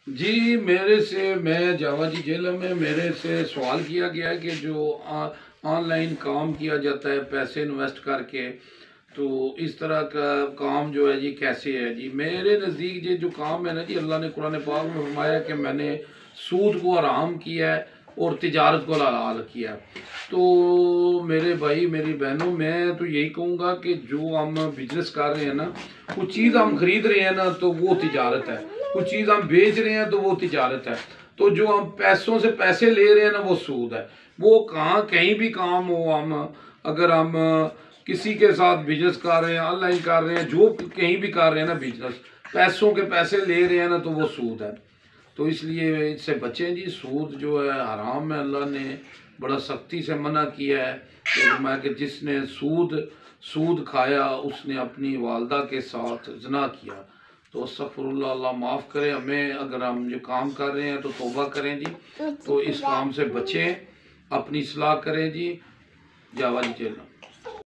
जी मेरे से मैं जावा जी जेल में मेरे से सवाल किया गया है कि जो ऑनलाइन काम किया जाता है पैसे इन्वेस्ट करके, तो इस तरह का काम जो है जी कैसे है जी। मेरे नज़दीक ये जो काम है ना जी, अल्लाह ने कुरान पाक में फरमाया कि मैंने सूद को हराम किया है और तिजारत को हलाल किया। तो मेरे भाई मेरी बहनों, मैं तो यही कहूँगा कि जो हम बिजनेस कर रहे हैं ना, कुछ चीज़ हम खरीद रहे हैं ना तो वो तिजारत है, कुछ चीज़ हम बेच रहे हैं तो वो तिजारत है, तो जो हम पैसों से पैसे ले रहे हैं ना वो सूद है। वो कहाँ कहीं भी काम हो, हम अगर हम किसी के साथ बिजनेस कर रहे हैं, ऑनलाइन कर रहे हैं, जो कहीं भी कर रहे हैं ना बिजनेस, पैसों के पैसे ले रहे हैं ना तो वो सूद है। तो इसलिए इससे बचें जी। सूद जो है हराम है, अल्लाह ने बड़ा सख्ती से मना किया है। तो मैं कि जिसने सूद सूद खाया उसने अपनी वालदा के साथ ज़िना किया। तो अस्तगफिरुल्लाह, अल्लाह माफ़ करे हमें। अगर हम जो काम कर रहे हैं तो तौबा करें जी, तो इस काम से बचें, अपनी इस्लाह करें जी। जावा जी जेल।